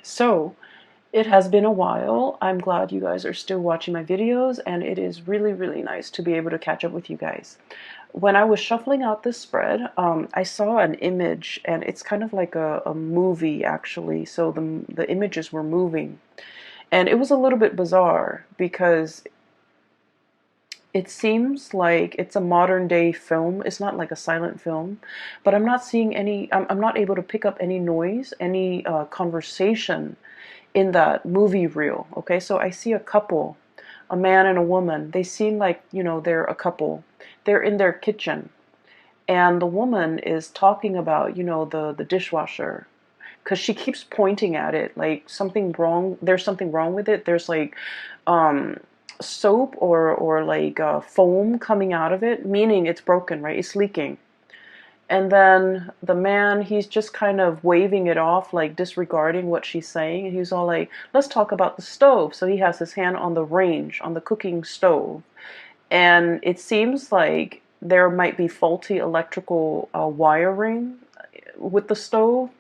So, it has been a while. I'm glad you guys are still watching my videos, and it is really, really nice to be able to catch up with you guys. When I was shuffling out this spread, I saw an image, and it's kind of like a movie actually. So the images were moving, and it was a little bit bizarre because it seems like it's a modern day film. It's not like a silent film, but I'm not seeing any. I'm not able to pick up any noise, any conversation in that movie reel. Okay, so I see a couple, a man and a woman. They seem like, they're a couple. They're in their kitchen, and the woman is talking about, the dishwasher, because she keeps pointing at it like something wrong. There's something wrong with it. There's like um, soap or like foam coming out of it, meaning it's broken, right? It's leaking. And then the man, he's just kind of waving it off, like disregarding what she's saying. And he's all like, let's talk about the stove. So he has his hand on the range, on the cooking stove. And it seems like there might be faulty electrical wiring with the stove.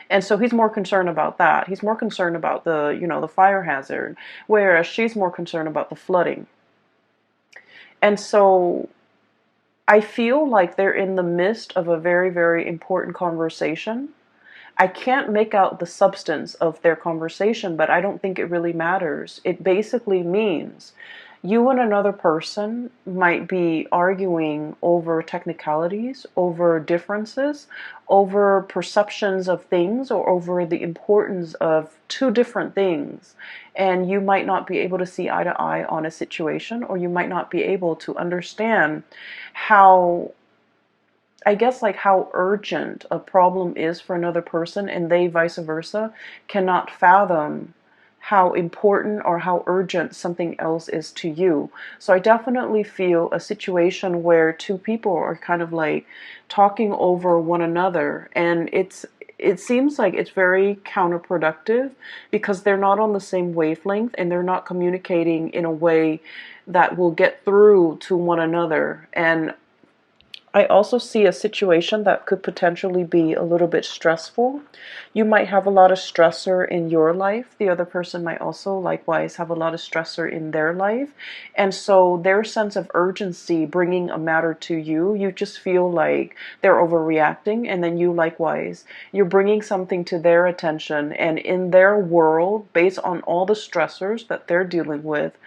And so he's more concerned about that. He's more concerned about the fire hazard, whereas she's more concerned about the flooding. And so I feel like they're in the midst of a very, very important conversation. I can't make out the substance of their conversation, but I don't think it really matters. It basically means you and another person might be arguing over technicalities, over differences, over perceptions of things, or over the importance of two different things. And you might not be able to see eye to eye on a situation, or you might not be able to understand how, I guess, like how urgent a problem is for another person, and they vice versa cannot fathom how important or how urgent something else is to you. So I definitely feel a situation where two people are kind of like talking over one another, and it seems like it's very counterproductive because they're not on the same wavelength and they're not communicating in a way that will get through to one another. And I also see a situation that could potentially be a little bit stressful. You might have a lot of stressor in your life. The other person might also likewise have a lot of stressor in their life. And so their sense of urgency bringing a matter to you, you just feel like they're overreacting. And then you likewise, you're bringing something to their attention. And in their world, based on all the stressors that they're dealing with,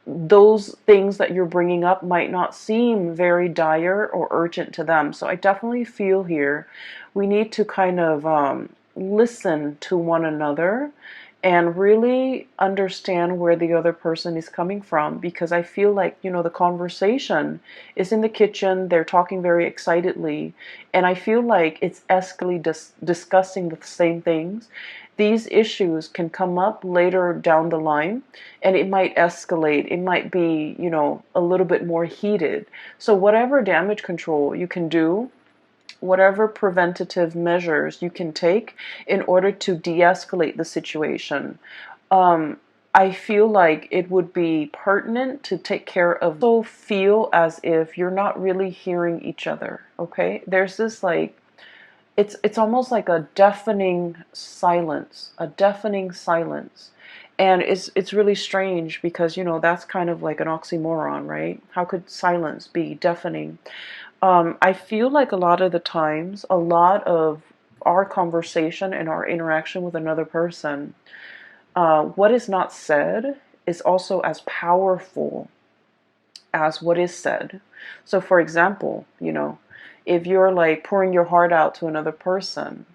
those things that you're bringing up might not seem very dire or urgent to them. So I definitely feel here we need to kind of listen to one another and really understand where the other person is coming from, because I feel like, the conversation is in the kitchen, they're talking very excitedly, and I feel like it's escalating, discussing the same things. These issues can come up later down the line, and it might escalate. It might be, a little bit more heated. So whatever damage control you can do, whatever preventative measures you can take in order to de-escalate the situation, I feel like it would be pertinent to take care of. So feel as if you're not really hearing each other. Okay, there's this like, it's almost like a deafening silence, and it's really strange because that's kind of like an oxymoron, right? How could silence be deafening? I feel like a lot of the times, a lot of our conversation and our interaction with another person, what is not said is also as powerful as what is said. So, for example, if you're like pouring your heart out to another person,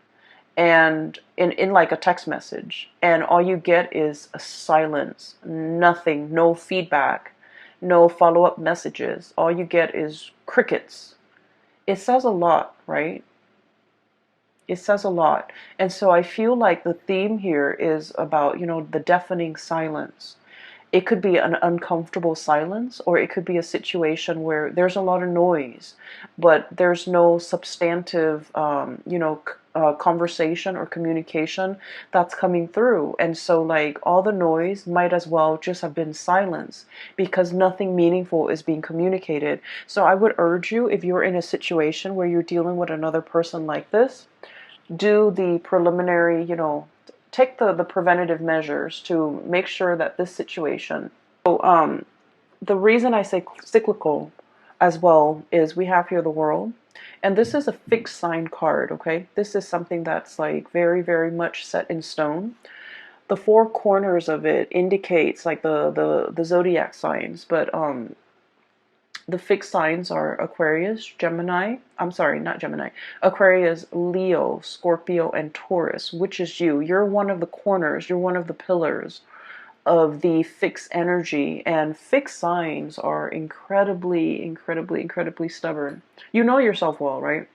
and in like a text message, and all you get is a silence, nothing, no feedback, no follow-up messages, all you get is crickets, it says a lot, right? It says a lot. And so I feel like the theme here is about, the deafening silence. It could be an uncomfortable silence, or it could be a situation where there's a lot of noise, but there's no substantive, conversation or communication that's coming through. And so, like, all the noise might as well just have been silence because nothing meaningful is being communicated. So, I would urge you, if you're in a situation where you're dealing with another person like this, do the preliminary, take the preventative measures to make sure that this situation. So the reason I say cyclical as well is we have here the world, and this is a fixed sign card. Okay, this is something that's like very, very much set in stone. The four corners of it indicates like the zodiac signs, but the fixed signs are Aquarius, Gemini. I'm sorry, not Gemini. Aquarius, Leo, Scorpio, and Taurus, which is you. You're one of the corners. You're one of the pillars of the fixed energy, and fixed signs are incredibly, incredibly, incredibly stubborn. You know yourself well, right?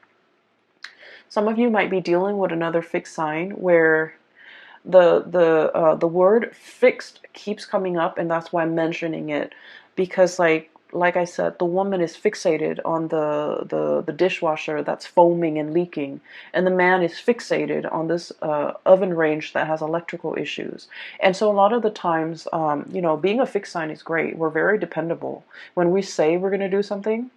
Some of you might be dealing with another fixed sign where the word fixed keeps coming up, and that's why I'm mentioning it, because like I said, the woman is fixated on the dishwasher that's foaming and leaking, and the man is fixated on this oven range that has electrical issues. And so a lot of the times, being a fixed sign is great. We're very dependable. When we say we're going to do something,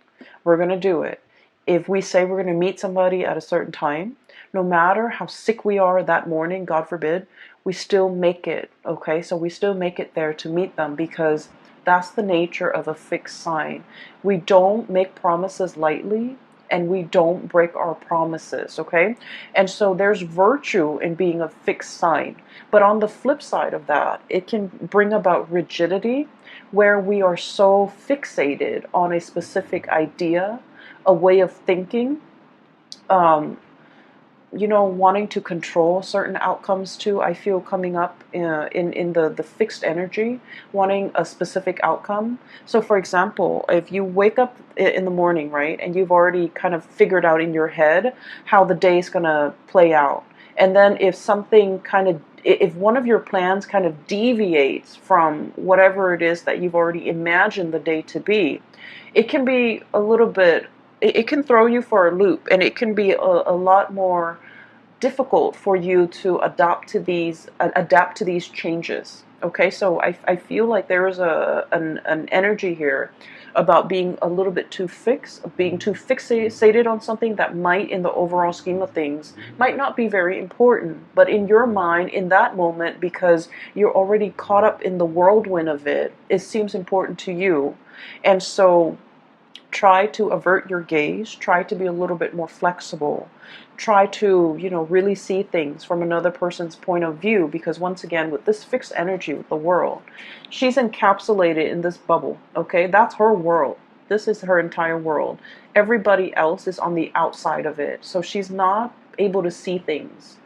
we're going to do it. If we say we're going to meet somebody at a certain time, no matter how sick we are that morning, God forbid, we still make it, okay? So we still make it there to meet them, because that's the nature of a fixed sign. We don't make promises lightly, and we don't break our promises, okay? And so there's virtue in being a fixed sign. But on the flip side of that, it can bring about rigidity, where we are so fixated on a specific idea, a way of thinking, wanting to control certain outcomes too. I feel coming up in the fixed energy, wanting a specific outcome. So for example, if you wake up in the morning, right, and you've already kind of figured out in your head how the day is going to play out, and then if one of your plans kind of deviates from whatever it is that you've already imagined the day to be, it can be a little bit, it can throw you for a loop, and it can be a lot more difficult for you to adapt to these changes. Okay, so I feel like there is an energy here about being a little bit too fixed, being too fixated on something that might, in the overall scheme of things, might not be very important, but in your mind, in that moment, because you're already caught up in the whirlwind of it, it seems important to you. And so try to avert your gaze, try to be a little bit more flexible, try to, really see things from another person's point of view, because once again, with this fixed energy with the world, she's encapsulated in this bubble, okay? That's her world. This is her entire world. Everybody else is on the outside of it, so she's not able to see things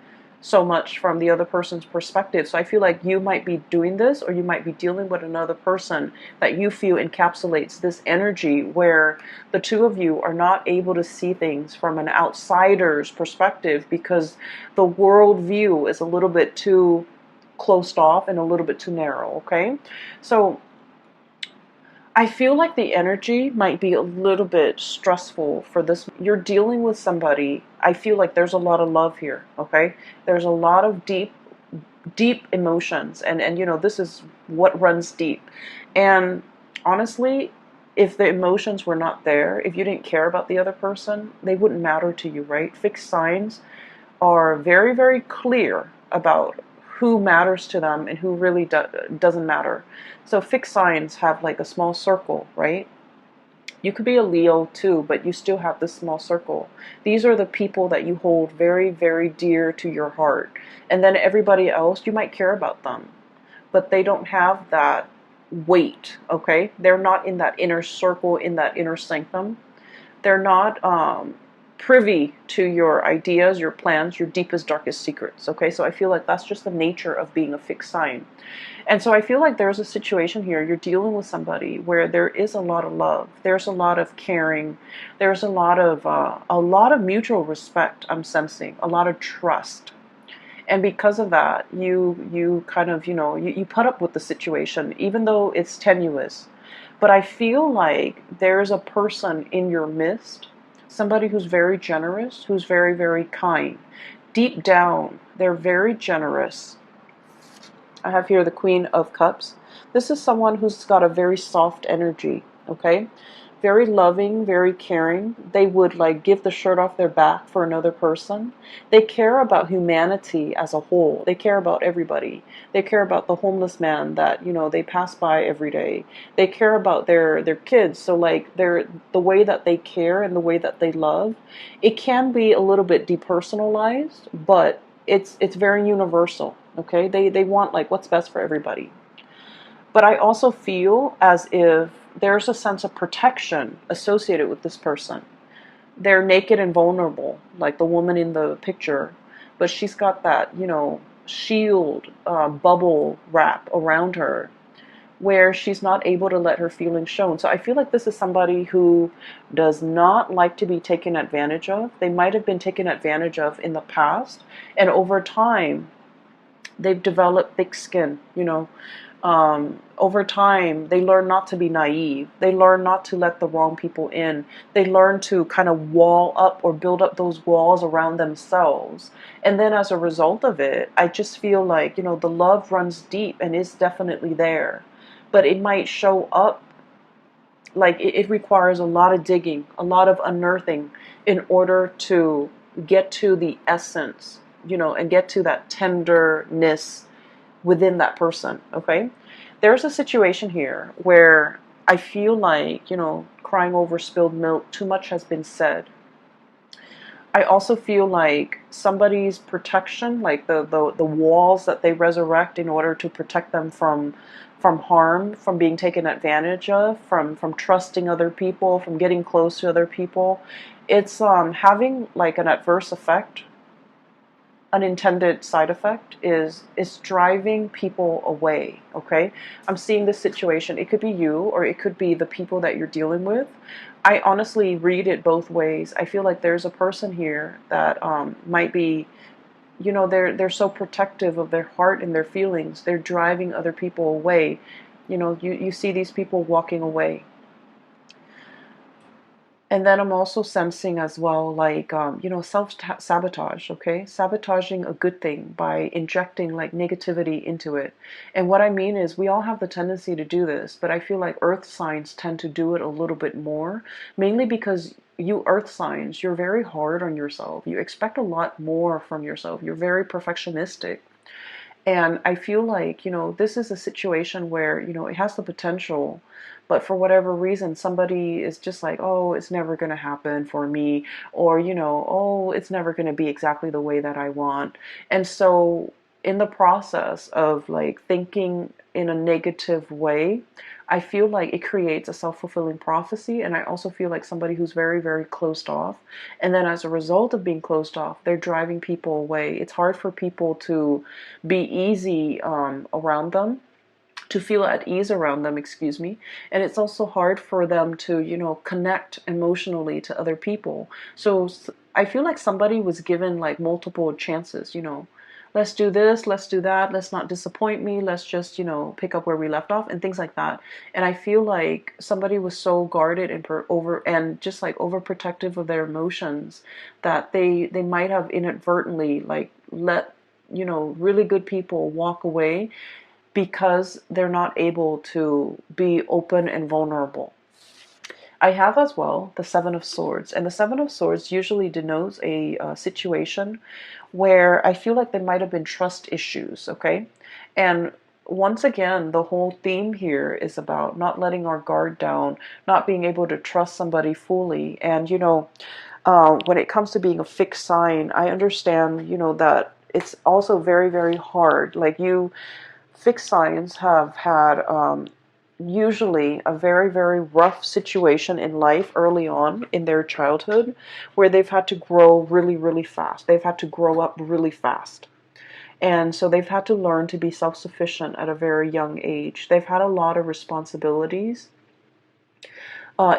so much from the other person's perspective. So I feel like you might be doing this, or you might be dealing with another person that you feel encapsulates this energy, where the two of you are not able to see things from an outsider's perspective, because the world view is a little bit too closed off and a little bit too narrow, okay? So I feel like the energy might be a little bit stressful for this. You're dealing with somebody. I feel like there's a lot of love here, okay? There's a lot of deep emotions, and this is what runs deep. And honestly, if the emotions were not there, if you didn't care about the other person, they wouldn't matter to you, right? Fixed signs are very, very clear about who matters to them and who really doesn't matter. So fixed signs have like a small circle, right? You could be a Leo too, but you still have this small circle. These are the people that you hold very, very dear to your heart. And then everybody else, you might care about them, but they don't have that weight, okay? They're not in that inner circle, in that inner sanctum. They're not privy to your ideas, your plans, your deepest, darkest secrets, okay? So I feel like that's just the nature of being a fixed sign. And so I feel like there's a situation here, you're dealing with somebody where there is a lot of love, there's a lot of caring, there's a lot of mutual respect, I'm sensing, a lot of trust. And because of that, you kind of, you put up with the situation, even though it's tenuous. But I feel like there's a person in your midst, somebody who's very generous, who's very, very kind. Deep down, they're very generous. I have here the Queen of Cups. This is someone who's got a very soft energy, okay? very loving, very caring. They would like give the shirt off their back for another person. They care about humanity as a whole. They care about everybody. They care about the homeless man that, they pass by every day. They care about their kids. So like the way that they care and the way that they love, it can be a little bit depersonalized, but it's very universal. Okay? They want like what's best for everybody. But I also feel as if there's a sense of protection associated with this person. They're naked and vulnerable, like the woman in the picture, but she's got that, shield, bubble wrap around her where she's not able to let her feelings shown. So I feel like this is somebody who does not like to be taken advantage of. They might have been taken advantage of in the past, and over time, they've developed thick skin, over time, they learn not to be naive. They learn not to let the wrong people in. They learn to kind of wall up or build up those walls around themselves. And then as a result of it, I just feel like, the love runs deep and is definitely there. But it might show up like it requires a lot of digging, a lot of unearthing in order to get to the essence, and get to that tenderness within that person, okay? There's a situation here where I feel like, crying over spilled milk, too much has been said. I also feel like somebody's protection, like the walls that they resurrect in order to protect them from harm, from being taken advantage of, from trusting other people, from getting close to other people, it's having like an adverse effect. Unintended side effect is driving people away. Okay, I'm seeing this situation. It could be you, or it could be the people that you're dealing with. I honestly read it both ways. I feel like there's a person here that might be, they're so protective of their heart and their feelings. They're driving other people away. You see these people walking away. And then I'm also sensing as well, like, self-sabotage, okay? Sabotaging a good thing by injecting like negativity into it. And what I mean is we all have the tendency to do this, but I feel like earth signs tend to do it a little bit more, mainly because you earth signs, you're very hard on yourself. You expect a lot more from yourself. You're very perfectionistic. And I feel like, this is a situation where, it has the potential, but for whatever reason, somebody is just like, oh, it's never going to happen for me, or, oh, it's never going to be exactly the way that I want. And so in the process of like thinking in a negative way, I feel like it creates a self-fulfilling prophecy. And I also feel like somebody who's very, very closed off. And then as a result of being closed off, they're driving people away. It's hard for people to be easy around them, to feel at ease around them, excuse me. And it's also hard for them to, connect emotionally to other people. So I feel like somebody was given like multiple chances, let's do this, let's do that, let's not disappoint me, let's just, pick up where we left off and things like that. And I feel like somebody was so guarded and just like overprotective of their emotions that they might have inadvertently like let, really good people walk away because they're not able to be open and vulnerable. I have as well the Seven of Swords, and the Seven of Swords usually denotes a situation where I feel like there might have been trust issues, okay? And once again, the whole theme here is about not letting our guard down, not being able to trust somebody fully. And, when it comes to being a fixed sign, I understand, that it's also very, very hard. Like fixed signs have had usually a very, very rough situation in life early on in their childhood where they've had to grow really, really fast. They've had to grow up really fast. And so they've had to learn to be self-sufficient at a very young age. They've had a lot of responsibilities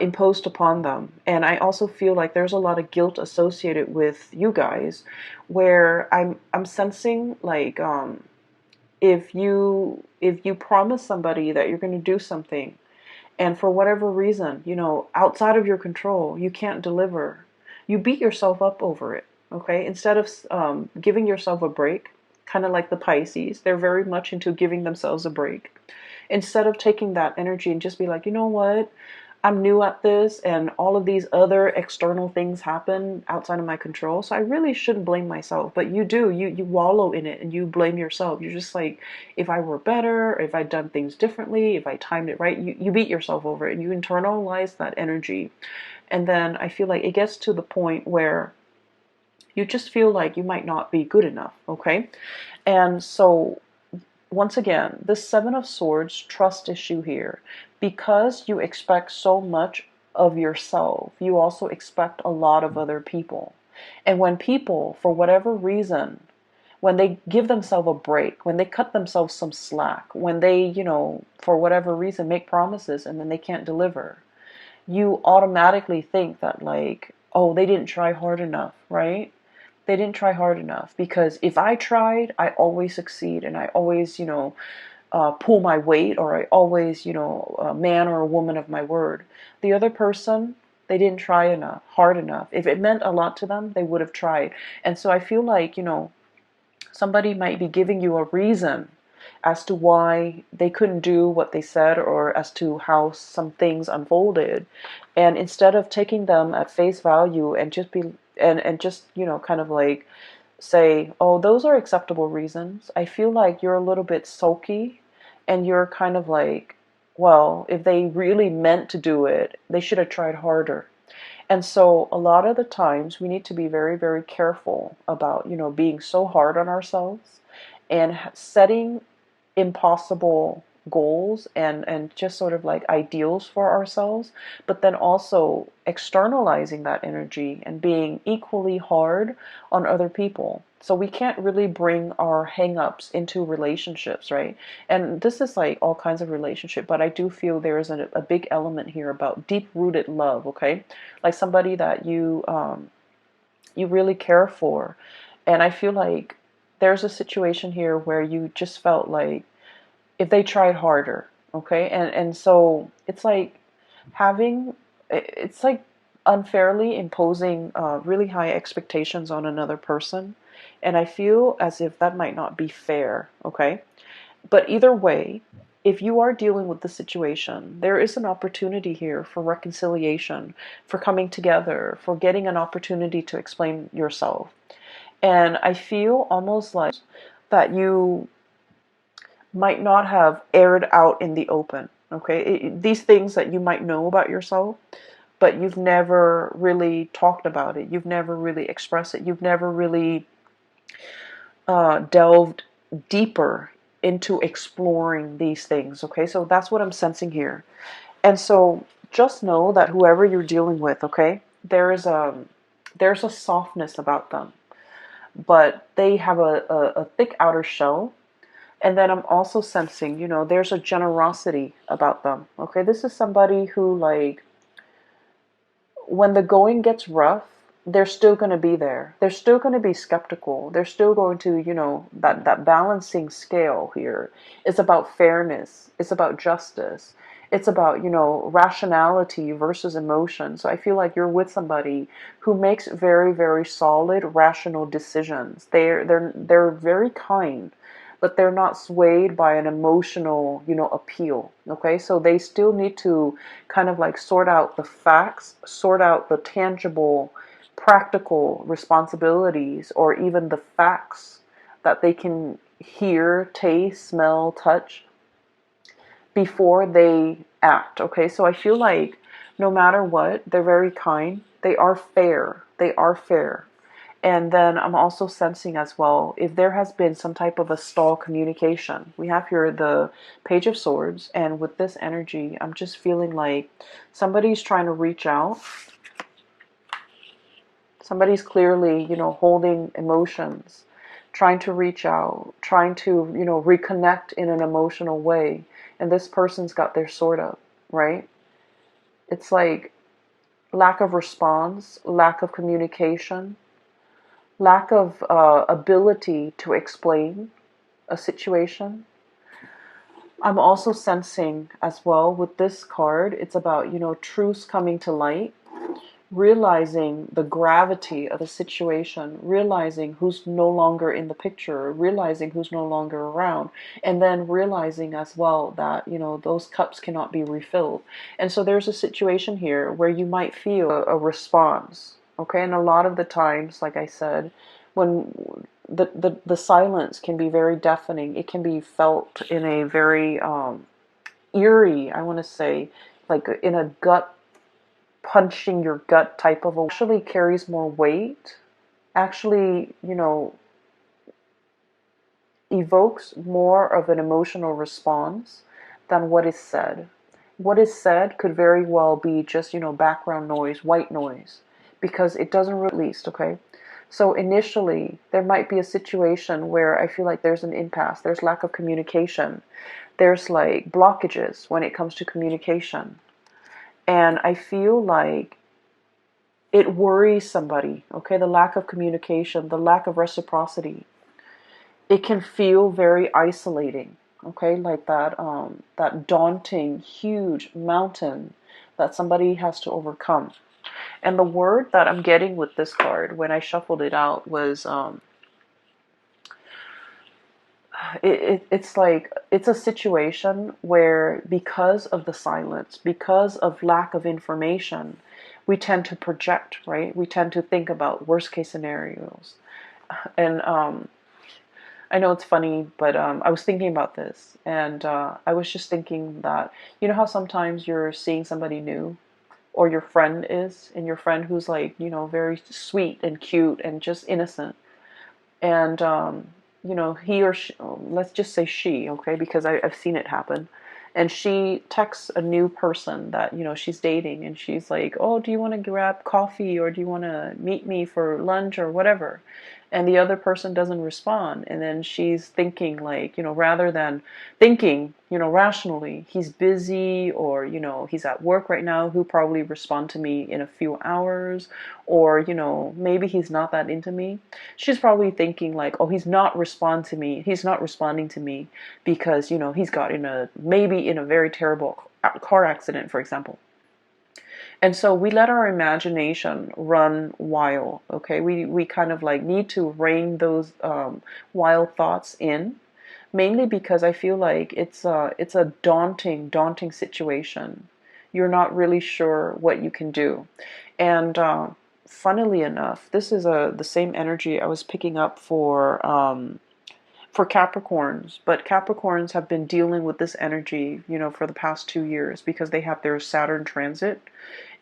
imposed upon them. And I also feel like there's a lot of guilt associated with you guys where I'm sensing like if you promise somebody that you're going to do something and for whatever reason, outside of your control, you can't deliver, you beat yourself up over it, okay? Instead of giving yourself a break, kind of like the Pisces, they're very much into giving themselves a break. Instead of taking that energy and just be like, you know what? I'm new at this, and all of these other external things happen outside of my control. So I really shouldn't blame myself. But you do, you wallow in it and you blame yourself. You're just like, if I were better, if I'd done things differently, if I timed it right, you beat yourself over it and you internalize that energy. And then I feel like it gets to the point where you just feel like you might not be good enough, okay? And so once again, the Seven of Swords trust issue here. Because you expect so much of yourself, you also expect a lot of other people. And when people, for whatever reason, when they give themselves a break, when they cut themselves some slack, when they, for whatever reason make promises and then they can't deliver, you automatically think that, like, oh, they didn't try hard enough, right? They didn't try hard enough, because if I tried, I always succeed, and I always, pull my weight, or I always, a man or a woman of my word. The other person, they didn't try enough, hard enough. If it meant a lot to them, they would have tried. And so I feel like, somebody might be giving you a reason as to why they couldn't do what they said, or as to how some things unfolded. And instead of taking them at face value and just be and just, kind of like say, oh, those are acceptable reasons, I feel like you're a little bit sulky, and you're kind of like, well, if they really meant to do it, they should have tried harder. And so a lot of the times we need to be very, very careful about, being so hard on ourselves and setting impossible goals and just sort of like ideals for ourselves, but then also externalizing that energy and being equally hard on other people. So we can't really bring our hang-ups into relationships, right? And this is like all kinds of relationship, but I do feel there is a big element here about deep-rooted love, okay? Like somebody that you really care for. And I feel like there's a situation here where you just felt like if they tried harder, okay? And so it's like unfairly imposing really high expectations on another person. And I feel as if that might not be fair, okay? But either way, if you are dealing with the situation, there is an opportunity here for reconciliation, for coming together, for getting an opportunity to explain yourself. And I feel almost like that you might not have aired out in the open, okay? These things that you might know about yourself, but you've never really talked about it. You've never really expressed it. You've never really delved deeper into exploring these things, okay? So that's what I'm sensing here. And so just know that whoever you're dealing with, okay, there's a softness about them, but they have a thick outer shell. And then I'm also sensing, there's a generosity about them, okay? This is somebody who, like, when the going gets rough, they're still going to be there. They're still going to be skeptical. They're still going to, that balancing scale here is about fairness. It's about justice. It's about, rationality versus emotion. So I feel like you're with somebody who makes very, very solid, rational decisions. They're very kind, but they're not swayed by an emotional, appeal. Okay, so they still need to kind of like sort out the facts, sort out the tangible, practical responsibilities, or even the facts that they can hear, taste, smell, touch before they act. Okay, so I feel like no matter what, they're very kind. They are fair. They are fair. And then I'm also sensing as well, if there has been some type of a stall communication. We have here the Page of Swords, and with this energy, I'm just feeling like somebody's trying to reach out. Somebody's clearly, holding emotions, trying to reach out, trying to, reconnect in an emotional way. And this person's got their sword up, right? It's like lack of response, lack of communication, lack of ability to explain a situation. I'm also sensing as well with this card, it's about, truths coming to light. realizing the gravity of a situation, realizing who's no longer in the picture, realizing who's no longer around, and then realizing as well that, those cups cannot be refilled. And so there's a situation here where you might feel a response, okay? And a lot of the times, like I said, when the silence can be very deafening, it can be felt in a very eerie, I want to say, like in a gut punching your gut type of actually carries more weight, actually, evokes more of an emotional response than what is said. What is said could very well be just, background noise, white noise, because it doesn't release, okay? So initially, there might be a situation where I feel like there's an impasse, there's lack of communication, there's like blockages when it comes to communication. And I feel like it worries somebody, okay? The lack of communication, the lack of reciprocity. It can feel very isolating, okay? Like that daunting, huge mountain that somebody has to overcome. And the word that I'm getting with this card when I shuffled it out was it's like it's a situation where, because of the silence, because of lack of information, we tend to project, right? We tend to think about worst case scenarios. And I know it's funny, but I was thinking about this, and I was just thinking that, how sometimes you're seeing somebody new, or your friend is, and your friend who's like, very sweet and cute and just innocent, and he or she, let's just say she, okay, because I've seen it happen, and she texts a new person that, she's dating, and she's like, oh, do you want to grab coffee, or do you want to meet me for lunch or whatever? And the other person doesn't respond, and then she's thinking, like, rather than thinking, rationally, he's busy, or he's at work right now, he'll probably respond to me in a few hours, or maybe he's not that into me. She's probably thinking like, oh, he's not responding to me because he's got maybe in a very terrible car accident, for example. And so we let our imagination run wild, okay? We kind of like need to rein those wild thoughts in, mainly because I feel like it's a daunting situation. You're not really sure what you can do. And funnily enough, this is the same energy I was picking up for Capricorns, but Capricorns have been dealing with this energy, for the past 2 years, because they have their Saturn transit.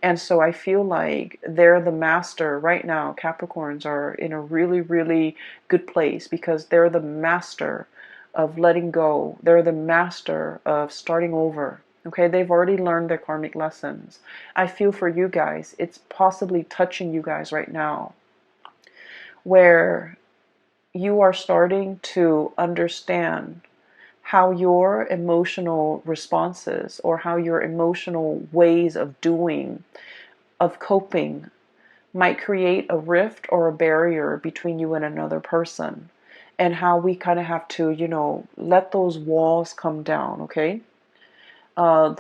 And so I feel like they're the master right now. Capricorns are in a really, really good place because they're the master of letting go. They're the master of starting over. Okay, they've already learned their karmic lessons. I feel for you guys, it's possibly touching you guys right now, where you are starting to understand how your emotional responses, or how your emotional ways of doing, of coping, might create a rift or a barrier between you and another person, and how we kind of have to, let those walls come down, okay?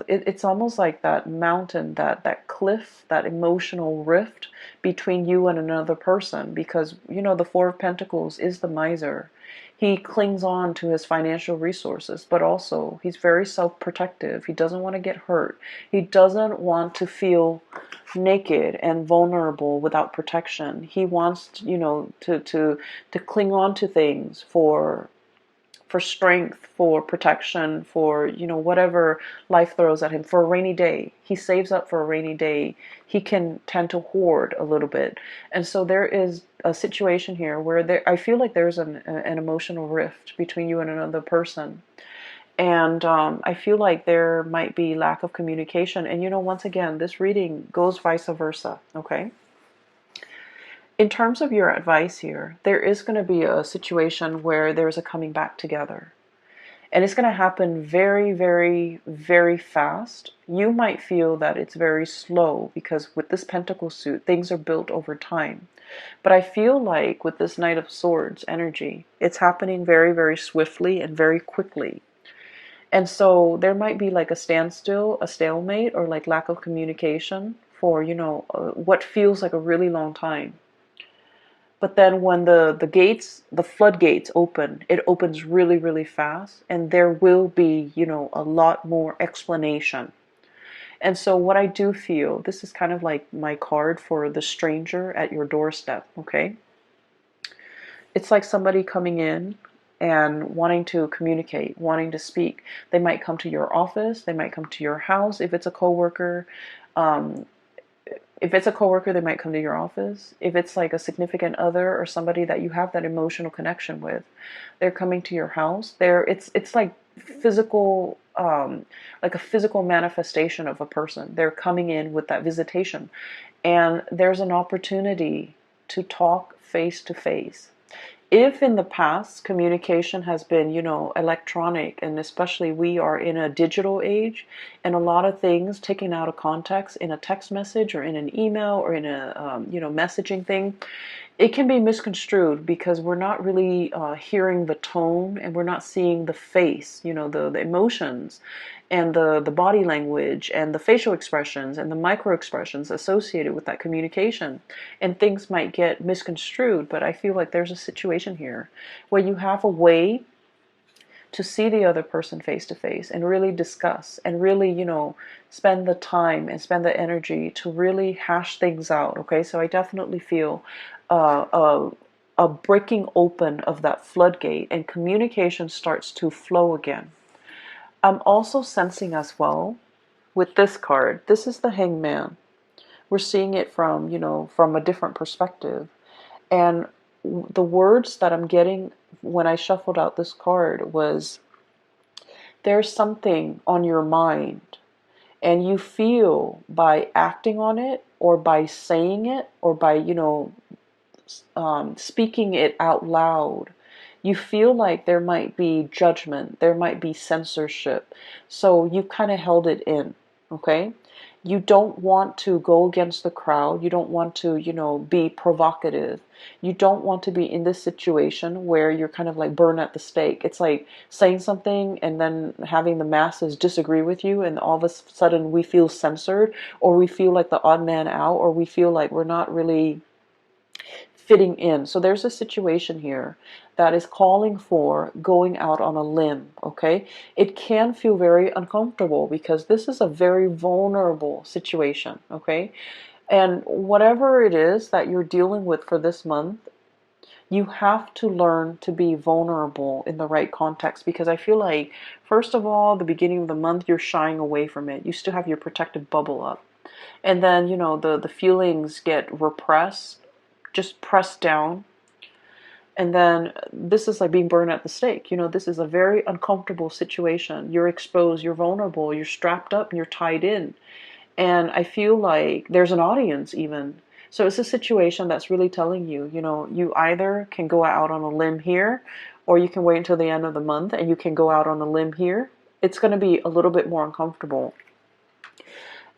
It's almost like that mountain, that cliff, that emotional rift between you and another person, because the Four of Pentacles is the miser. He clings on to his financial resources, but also he's very self-protective. He doesn't want to get hurt. He doesn't want to feel naked and vulnerable without protection. He wants, to cling on to things for strength, for protection, for whatever life throws at him, for a rainy day. He saves up for a rainy day. He can tend to hoard a little bit. And so there is a situation here where I feel like there's an emotional rift between you and another person. And I feel like there might be lack of communication. And once again, this reading goes vice versa, okay? In terms of your advice here, there is going to be a situation where there's a coming back together. And it's going to happen very, very, very fast. You might feel that it's very slow because with this Pentacle suit, things are built over time. But I feel like with this Knight of Swords energy, it's happening very, very swiftly and very quickly. And so there might be like a standstill, a stalemate, or like lack of communication for, what feels like a really long time. But then when the floodgates open, it opens really, really fast, and there will be, a lot more explanation. And so what I do feel, this is kind of like my card for the stranger at your doorstep, okay? It's like somebody coming in and wanting to communicate, wanting to speak. They might come to your office, they might come to your house if it's a coworker. Um, if it's a coworker, they might come to your office. If it's like a significant other or somebody that you have that emotional connection with, they're coming to your house. It's like physical, like a physical manifestation of a person. They're coming in with that visitation, and there's an opportunity to talk face to face. If in the past communication has been, electronic, and especially we are in a digital age, and a lot of things taken out of context in a text message or in an email or in a, messaging thing, it can be misconstrued because we're not really hearing the tone, and we're not seeing the face, the emotions and the body language and the facial expressions and the micro expressions associated with that communication. And things might get misconstrued, but I feel like there's a situation here where you have a way to see the other person face to face and really discuss and really, spend the time and spend the energy to really hash things out. Okay, so I definitely feel uh, a, a breaking open of that floodgate, and communication starts to flow again. I'm also sensing as well with this card, this is the Hangman. We're seeing it from, from a different perspective. And the words that I'm getting when I shuffled out this card was, there's something on your mind, and you feel by acting on it or by saying it or by, speaking it out loud, you feel like there might be judgment, there might be censorship. So you kind of held it in, okay? You don't want to go against the crowd. You don't want to, be provocative. You don't want to be in this situation where you're kind of like burned at the stake. It's like saying something and then having the masses disagree with you, and all of a sudden we feel censored, or we feel like the odd man out, or we feel like we're not really fitting in. So there's a situation here that is calling for going out on a limb, okay? It can feel very uncomfortable because this is a very vulnerable situation, okay? And whatever it is that you're dealing with for this month, you have to learn to be vulnerable in the right context, because I feel like, first of all, the beginning of the month, you're shying away from it. You still have your protective bubble up. And then, the feelings get repressed, just pressed down. And then this is like being burned at the stake. This is a very uncomfortable situation. You're exposed, you're vulnerable, you're strapped up, and you're tied in. And I feel like there's an audience even. So it's a situation that's really telling you, you either can go out on a limb here, or you can wait until the end of the month and you can go out on a limb here. It's going to be a little bit more uncomfortable.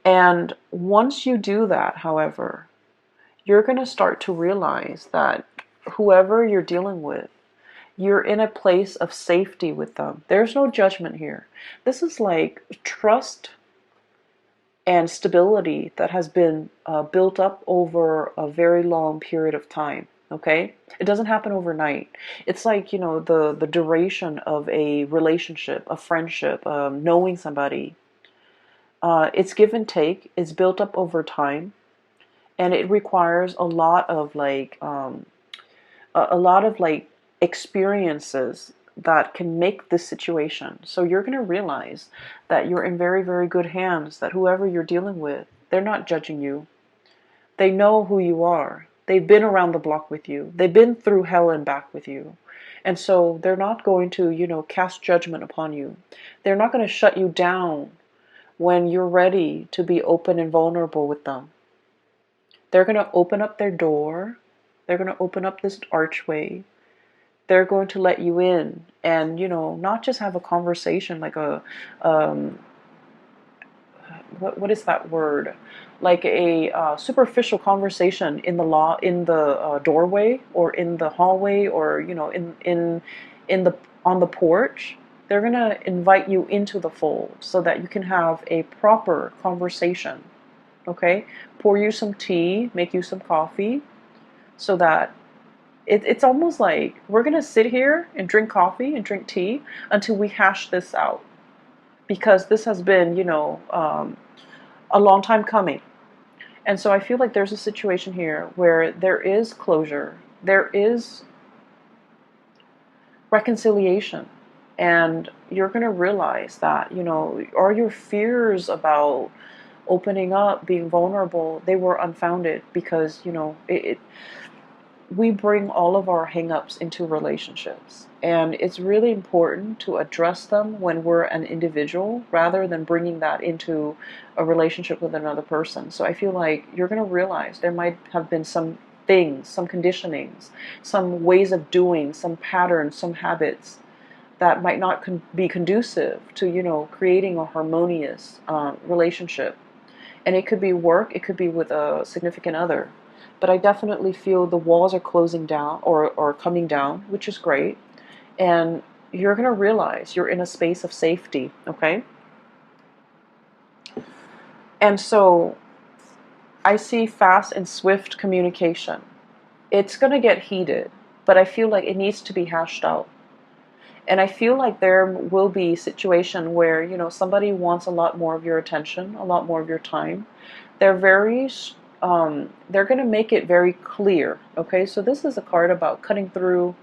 And once you do that, however, you're going to start to realize that whoever you're dealing with, you're in a place of safety with them. There's no judgment here. This is like trust and stability that has been built up over a very long period of time. Okay, it doesn't happen overnight. It's like, the duration of a relationship, a friendship, knowing somebody. It's give and take. It's built up over time, and it requires a lot of like experiences that can make this situation. So you're going to realize that you're in very, very good hands, that whoever you're dealing with, they're not judging you. They know who you are. They've been around the block with you. They've been through hell and back with you. And so they're not going to, cast judgment upon you. They're not going to shut you down when you're ready to be open and vulnerable with them. They're going to open up their door. They're going to open up this archway. They're going to let you in and, not just have a conversation like what is that word? Like a superficial conversation in the doorway or in the hallway, or, in the on the porch. They're going to invite you into the fold so that you can have a proper conversation. okay? Pour you some tea, make you some coffee, so that it's almost like we're gonna sit here and drink coffee and drink tea until we hash this out, because this has been, a long time coming. And so I feel like there's a situation here where there is closure, there is reconciliation, and you're going to realize that, all your fears about opening up, being vulnerable, they were unfounded, because, we bring all of our hangups into relationships. And it's really important to address them when we're an individual rather than bringing that into a relationship with another person. So I feel like you're going to realize there might have been some things, some conditionings, some ways of doing, some patterns, some habits that might not be conducive to, creating a harmonious relationship. And it could be work, it could be with a significant other. But I definitely feel the walls are closing down, or coming down, which is great. And you're going to realize you're in a space of safety, okay? And so I see fast and swift communication. It's going to get heated, but I feel like it needs to be hashed out. And I feel like there will be a situation where, somebody wants a lot more of your attention, a lot more of your time. They're they're going to make it very clear, okay? So this is a card about cutting through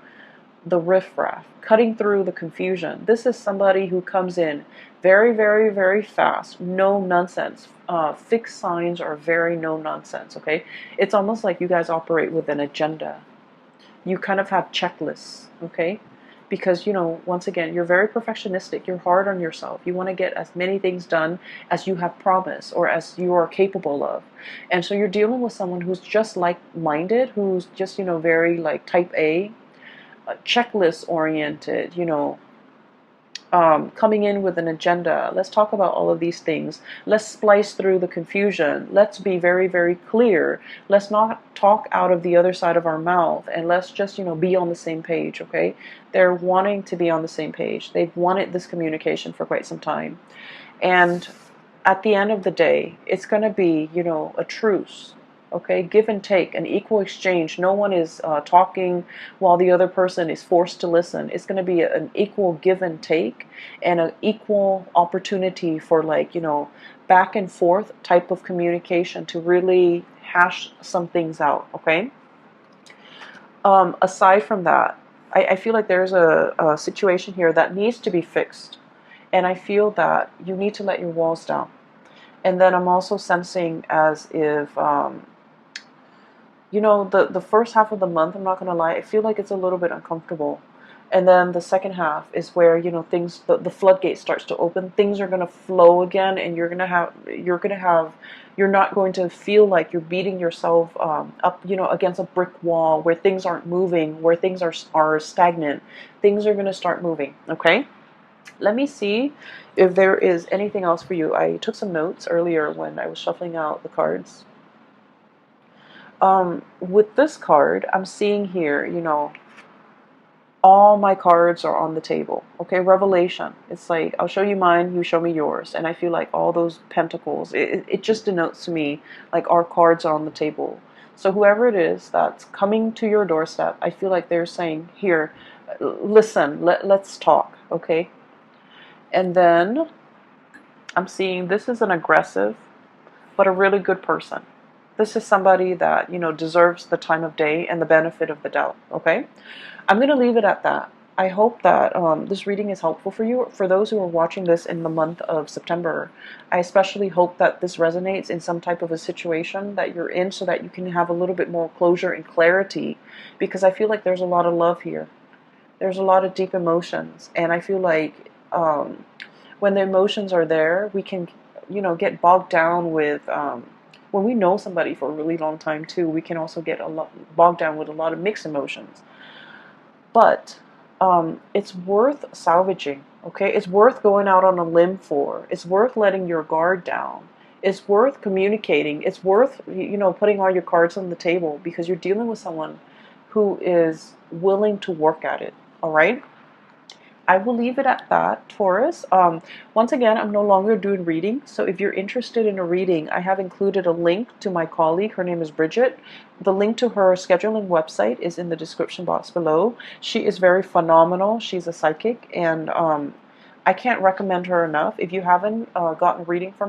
the riffraff, cutting through the confusion. This is somebody who comes in very, very, very fast, no nonsense. Fixed signs are very no nonsense, okay? It's almost like you guys operate with an agenda. You kind of have checklists, okay? Because, once again, you're very perfectionistic. You're hard on yourself. You want to get as many things done as you have promised or as you are capable of. And so you're dealing with someone who's just like-minded, who's just, very like type A, checklist oriented, coming in with an agenda. Let's talk about all of these things. Let's splice through the confusion. Let's be very, very clear. Let's not talk out of the other side of our mouth, and let's just, be on the same page, okay? They're wanting to be on the same page. They've wanted this communication for quite some time. And at the end of the day, it's going to be, a truce. Okay, give and take, an equal exchange. No one is talking while the other person is forced to listen. It's going to be an equal give and take, and an equal opportunity for, like, back and forth type of communication to really hash some things out. Okay. Aside from that, I feel like there's a situation here that needs to be fixed, and I feel that you need to let your walls down. And then I'm also sensing as if the first half of the month, I'm not going to lie, I feel like it's a little bit uncomfortable. And then the second half is where, things, the floodgate starts to open. Things are going to flow again, and you're not going to feel like you're beating yourself up, against a brick wall where things aren't moving, where things are stagnant. Things are going to start moving, okay? Let me see if there is anything else for you. I took some notes earlier when I was shuffling out the cards. With this card, I'm seeing here, all my cards are on the table. Okay, revelation. It's like, I'll show you mine, you show me yours. And I feel like all those pentacles, it just denotes to me like our cards are on the table. So whoever it is that's coming to your doorstep, I feel like they're saying, here, listen, let's talk, okay? And then I'm seeing this is an aggressive, but a really good person. This is somebody that, deserves the time of day and the benefit of the doubt, okay? I'm going to leave it at that. I hope that this reading is helpful for you. For those who are watching this in the month of September, I especially hope that this resonates in some type of a situation that you're in, so that you can have a little bit more closure and clarity, because I feel like there's a lot of love here. There's a lot of deep emotions, and I feel like when the emotions are there, we can, get bogged down with... when we know somebody for a really long time too, we can also get bogged down with a lot of mixed emotions. But it's worth salvaging, okay? It's worth going out on a limb for. It's worth letting your guard down. It's worth communicating. It's worth, putting all your cards on the table, because you're dealing with someone who is willing to work at it, all right? I will leave it at that, Taurus. Once again, I'm no longer doing reading, so if you're interested in a reading, I have included a link to my colleague. Her name is Bridget. The link to her scheduling website is in the description box below. She is very phenomenal. She's a psychic, and I can't recommend her enough. If you haven't gotten a reading from